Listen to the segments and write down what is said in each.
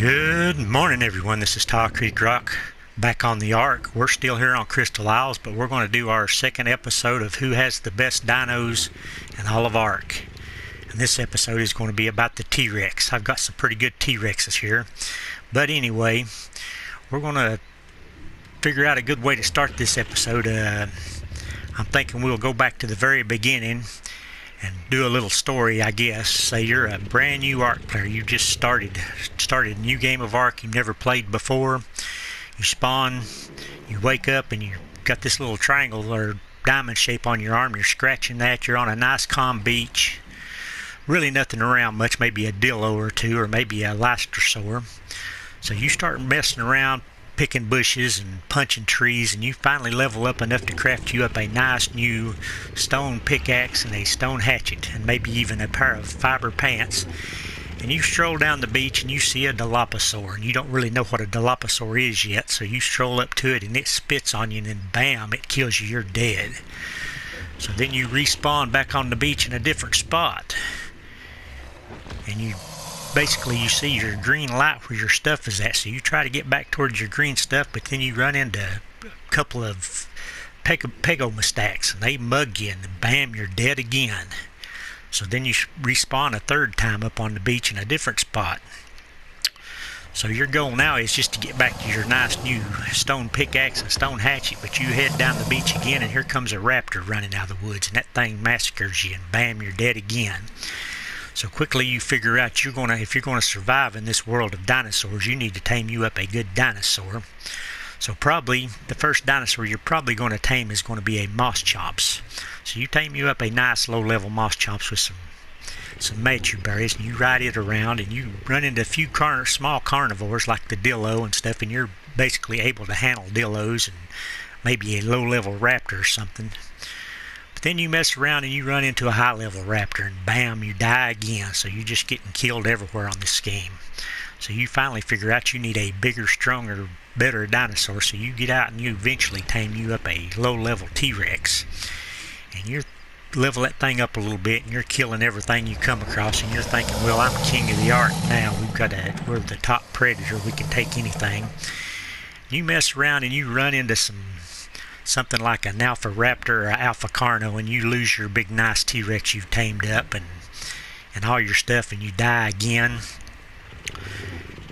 Good morning, everyone. This is Tall Creek Rock back on the ARK. We're still here on Crystal Isles, but we're going to do our second episode of who has the best dinos in all of ARK. And this episode is going to be about the T-Rex. I've got some pretty good T-Rexes here. But anyway, we're going to figure out a good way to start this episode. I'm thinking we'll go back to the very beginning and do a little story, I guess. Say you're a brand new ARK player. You just started a new game of ARK you've never played before. You spawn, you wake up, and you got this little triangle or diamond shape on your arm. You're scratching that. You're on a nice calm beach. Really nothing around much, maybe a dillo or two, or maybe a Leicester. So you start messing around, picking bushes and punching trees, and you finally level up enough to craft you up a nice new stone pickaxe and a stone hatchet, and maybe even a pair of fiber pants. And you stroll down the beach and you see a Dilophosaur, and you don't really know what a Dilophosaur is yet, so you stroll up to it and it spits on you, and then bam, it kills you. You're dead. So then you respawn back on the beach in a different spot, and you see your green light where your stuff is at, so you try to get back towards your green stuff, but then you run into a couple of pegomastacks and they mug you, and bam, you're dead again. So then you respawn a third time up on the beach in a different spot. So your goal now is just to get back to your nice new stone pickaxe and stone hatchet, but you head down the beach again, and here comes a raptor running out of the woods, and that thing massacres you, and bam, you're dead again. So quickly you figure out if you're going to survive in this world of dinosaurs, you need to tame you up a good dinosaur. So probably the first dinosaur you're probably going to tame is going to be a Moss-Chomps. So you tame you up a nice low-level Moss-Chomps with some mature berries, and you ride it around, and you run into a few small carnivores like the dillo and stuff, and you're basically able to handle dillos and maybe a low-level raptor or something. Then you mess around and you run into a high-level raptor, and bam, you die again. So you're just getting killed everywhere on this game. So you finally figure out you need a bigger, stronger, better dinosaur. So you get out and you eventually tame you up a low-level T-Rex. And you level that thing up a little bit, and you're killing everything you come across. And you're thinking, well, I'm king of the ARK now. We're the top predator. We can take anything. You mess around and you run into something like an alpha raptor or an alpha carno, and you lose your big nice T-Rex you've tamed up and all your stuff, and you die again.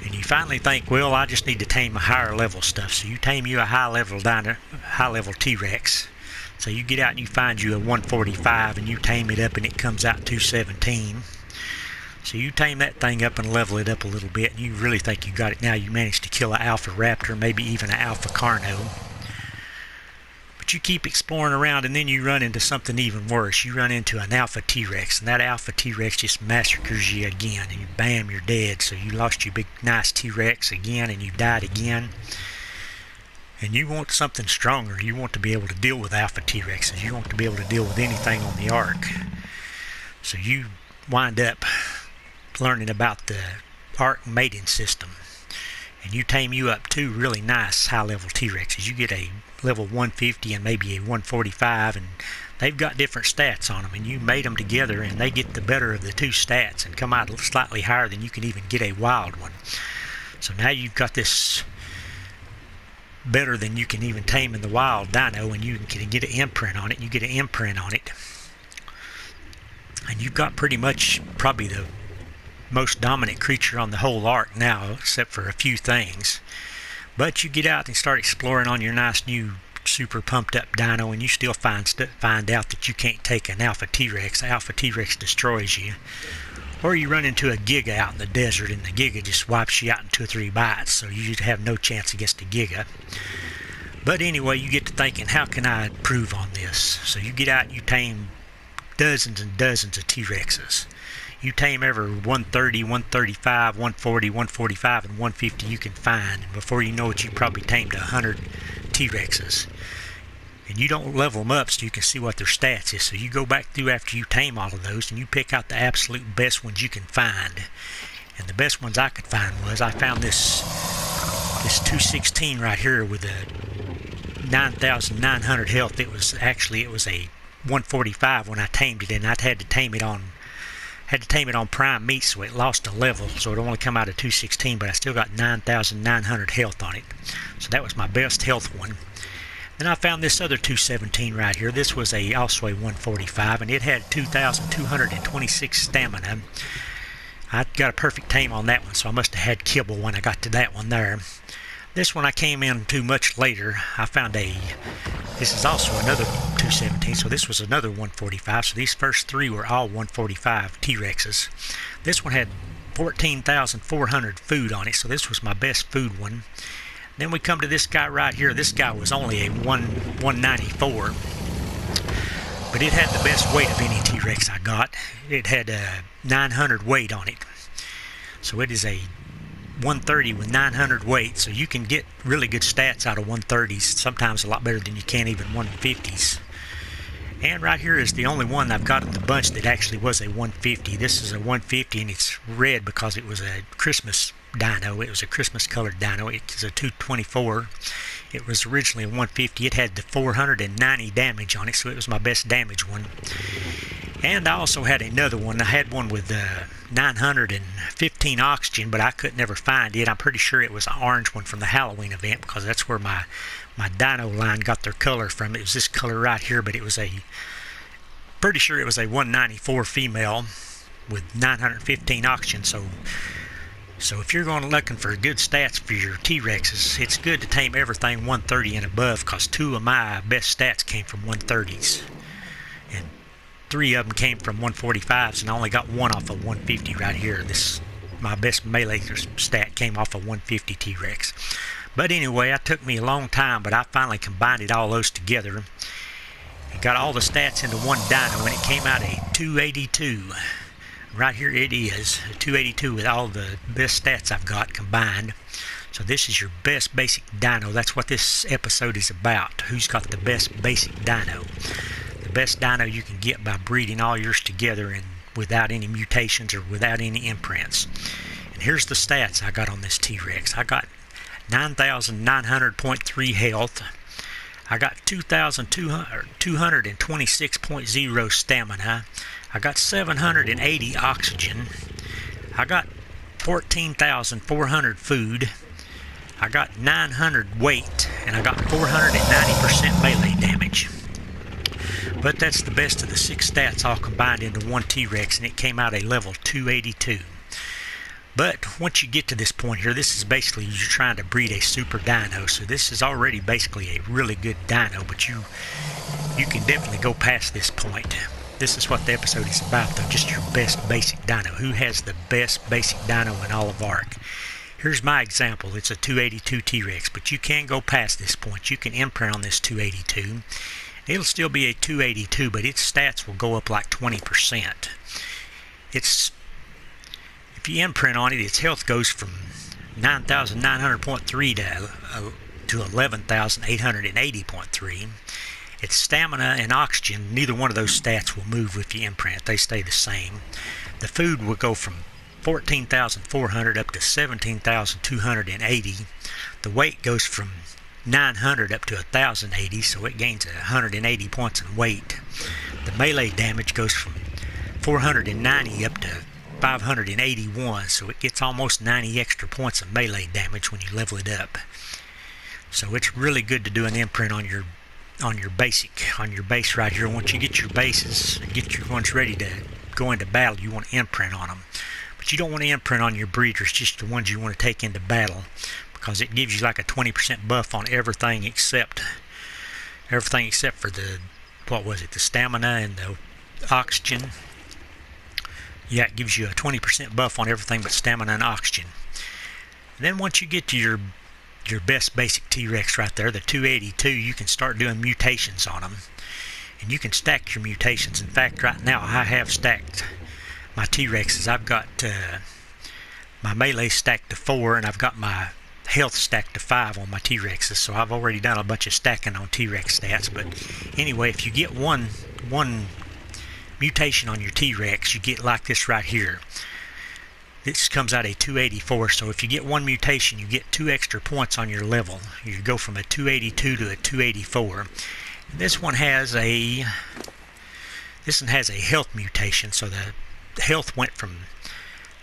And you finally think, well, I just need to tame a higher level stuff. So you tame you a high level T-Rex. So you get out and you find you a 145, and you tame it up, and it comes out 217. So you tame that thing up and level it up a little bit, and you really think you got it now. You managed to kill an alpha raptor, maybe even an alpha carno. You keep exploring around, and then you run into something even worse. You run into an alpha T-Rex, and that alpha T-Rex just massacres you again, and bam, you're dead. So you lost your big nice T-Rex again, and you died again. And you want something stronger. You want to be able to deal with alpha T-Rexes. You want to be able to deal with anything on the ARK. So you wind up learning about the ARK mating system, and you tame you up two really nice high-level T-Rexes. You get a level 150 and maybe a 145, and they've got different stats on them, and you mate them together, and they get the better of the two stats and come out slightly higher than you can even get a wild one. So now you've got this better than you can even tame in the wild dino, and you can get an imprint on it. You get an imprint on it, and you've got pretty much probably the most dominant creature on the whole ARK now, except for a few things. But you get out and start exploring on your nice new super pumped up dino, and you still find out that you can't take an alpha T-Rex. The alpha T-Rex destroys you. Or you run into a Giga out in the desert, and the Giga just wipes you out in 2 or 3 bites, so you have no chance against the Giga. But anyway, you get to thinking, how can I improve on this? So you get out and you tame dozens and dozens of T-Rexes. You tame every 130, 135, 140, 145, and 150 you can find. And before you know it, you probably tamed 100 T-Rexes. And you don't level them up so you can see what their stats is. So you go back through after you tame all of those, and you pick out the absolute best ones you can find. And the best ones I could find was, I found this 216 right here with a 9,900 health. It was a 145 when I tamed it, and I'd had to tame it on Had to tame it on prime meat, so it lost a level, so it only come out of 216, but I still got 9,900 health on it. So that was my best health one. Then I found this other 217 right here. This was also a 145, and it had 2,226 stamina. I got a perfect tame on that one, so I must have had kibble when I got to that one there. This one I came into much later. I found this is also another 217, so this was another 145. So these first three were all 145 T-Rexes. This one had 14,400 food on it, so this was my best food one. Then we come to this guy right here. This guy was only a 194, but it had the best weight of any T-Rex I got. It had 900 weight on it, so it is a 130 with 900 weight, so you can get really good stats out of 130s, sometimes a lot better than you can even 150s. And right here is the only one I've got in the bunch that actually was a 150. This is a 150, and it's red because it was a Christmas dino. It was a Christmas colored dino. It's a 224. It was originally a 150. It had the 490 damage on it, so it was my best damage one. And I also had another one. I had one with 915 oxygen, but I could never find it. I'm pretty sure it was an orange one from the Halloween event, because that's where my dino line got their color from. It was this color right here, but it was pretty sure it was a 194 female with 915 oxygen. So if you're going looking for good stats for your T-Rexes, it's good to tame everything 130 and above, because two of my best stats came from 130s. And 3 of them came from 145s, and I only got one off of 150 right here. My best melee stat came off of 150 T-Rex. But anyway, it took me a long time, but I finally combined all those together and got all the stats into one dino, and it came out a 282. Right here it is, a 282 with all the best stats I've got combined. So this is your best basic dino. That's what this episode is about. Who's got the best basic dino? The best dino you can get by breeding all yours together and without any mutations or without any imprints. And here's the stats I got on this T-Rex. I got 9,900.3 health. I got 2,226.0 stamina. I got 780 oxygen. I got 14,400 food. I got 900 weight, and I got 490% melee damage. But that's the best of the 6 stats all combined into one T-Rex, and it came out a level 282. But once you get to this point here, this is basically you're trying to breed a super dino. So this is already basically a really good dino, but you can definitely go past this point. This is what the episode is about, though, just your best basic dino. Who has the best basic dino in all of ARK? Here's my example. It's a 282 T-Rex, but you can go past this point. You can imprint on this 282. It'll still be a 282, but its stats will go up like 20%. If you imprint on it, its health goes from 9,900.3 to 11,880.3. Its stamina and oxygen, neither one of those stats will move if you imprint. They stay the same. The food will go from 14,400 up to 17,280. The weight goes from 900 up to 1,080, so it gains 180 points in weight. The melee damage goes from 490 up to 581, so it gets almost 90 extra points of melee damage when you level it up. So it's really good to do an imprint on your base right here. Once you get your bases, get your ones ready to go into battle, you want to imprint on them. But you don't want to imprint on your breeders, just the ones you want to take into battle, because it gives you like a 20% buff on everything except for the, the stamina and the oxygen. Yeah, it gives you a 20% buff on everything but stamina and oxygen. And then once you get to your best basic T-Rex right there, the 282, you can start doing mutations on them. And you can stack your mutations. In fact, right now I have stacked my T-Rexes. I've got my melee stacked to 4, and I've got my health stacked to 5 on my T-Rexes. So I've already done a bunch of stacking on T-Rex stats. But anyway, if you get one mutation on your T-Rex, you get like this right here. This comes out a 284, so if you get one mutation, you get 2 extra points on your level. You go from a 282 to a 284. This one has a health mutation, so the health went from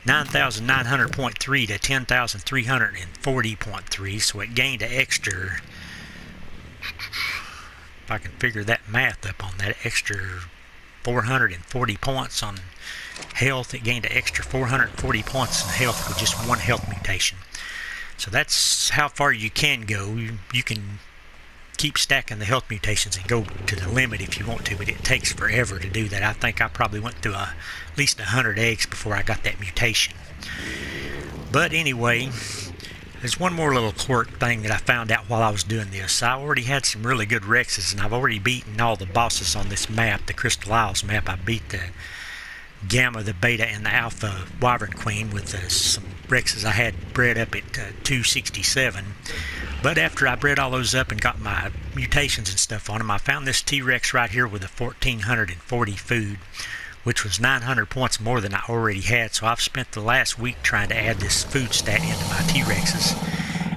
9,900.3 to 10,340.3, so it gained an extra, if I can figure that math up on that, extra 440 points on health. It gained an extra 440 points in health with just one health mutation. So that's how far you can go. You can keep stacking the health mutations and go to the limit if you want to, but it takes forever to do that. I think I probably went through at least 100 eggs before I got that mutation. But anyway, there's one more little quirk thing that I found out while I was doing this. I already had some really good Rexes, and I've already beaten all the bosses on this map, the Crystal Isles map. I beat the Gamma, the Beta, and the Alpha Wyvern Queen with some Rexes I had bred up at 267. But after I bred all those up and got my mutations and stuff on them, I found this T-Rex right here with a 1,440 food, which was 900 points more than I already had. So I've spent the last week trying to add this food stat into my T-Rexes,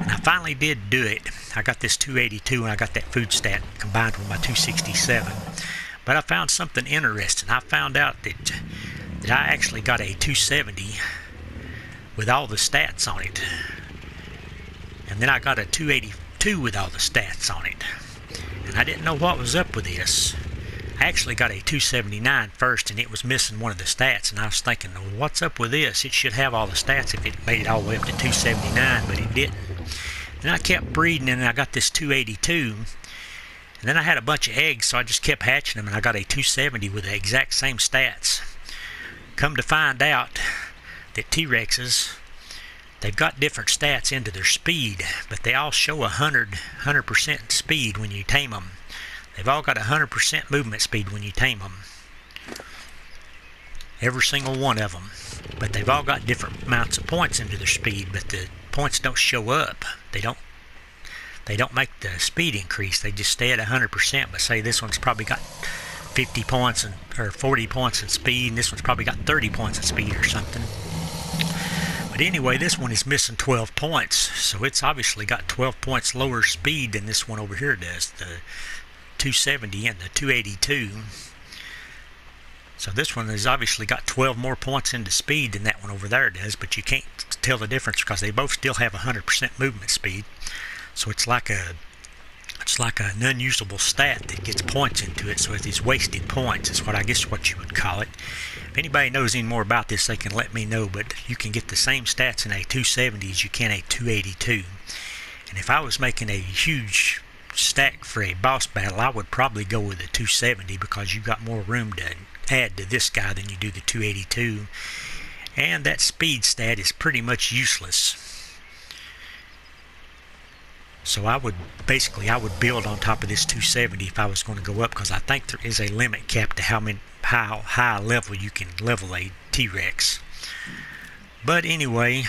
and I finally did do it. I got this 282 and I got that food stat combined with my 267. But I found something interesting. I found out that I actually got a 270 with all the stats on it. And then I got a 282 with all the stats on it. And I didn't know what was up with this. I actually got a 279 first, and it was missing one of the stats. And I was thinking, well, what's up with this? It should have all the stats if it made it all the way up to 279, but it didn't. Then I kept breeding, and I got this 282. And then I had a bunch of eggs, so I just kept hatching them, and I got a 270 with the exact same stats. Come to find out that T-Rexes, they've got different stats into their speed, but they all show 100% speed when you tame them. They've all got 100% movement speed when you tame them. Every single one of them. But they've all got different amounts of points into their speed, but the points don't show up. They don't make the speed increase. They just stay at 100%. But say this one's probably got 50 points or 40 points in speed, and this one's probably got 30 points in speed or something. But anyway, this one is missing 12 points, so it's obviously got 12 points lower speed than this one over here does, the 270 and the 282. So this one has obviously got 12 more points into speed than that one over there does, but you can't tell the difference because they both still have 100% movement speed. So it's like an unusable stat that gets points into it, so it's wasted points. It's what you would call it. If anybody knows any more about this, they can let me know, but you can get the same stats in a 270 as you can a 282. And if I was making a huge stack for a boss battle, I would probably go with a 270 because you've got more room to add to this guy than you do the 282. And that speed stat is pretty much useless. So I would build on top of this 270 if I was going to go up, because I think there is a limit cap to how high level you can level a T-Rex. But anyway,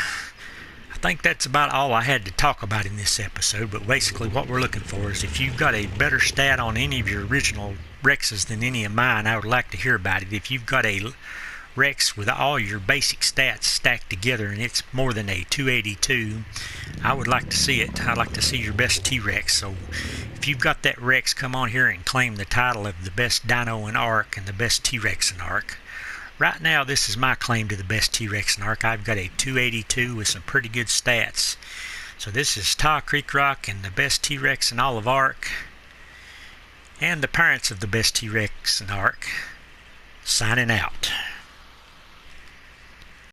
I think that's about all I had to talk about in this episode. But basically what we're looking for is if you've got a better stat on any of your original Rexes than any of mine, I would like to hear about it. If you've got a Rex with all your basic stats stacked together and it's more than a 282, I would like to see it. I'd like to see your best T-Rex. So if you've got that Rex, come on here and claim the title of the best Dino in ARK and the best T-Rex in ARK. Right now, this is my claim to the best T-Rex in ARK. I've got a 282 with some pretty good stats. So this is Tall Creek Rock and the best T-Rex in all of ARK, and the parents of the best T-Rex in ARK, signing out.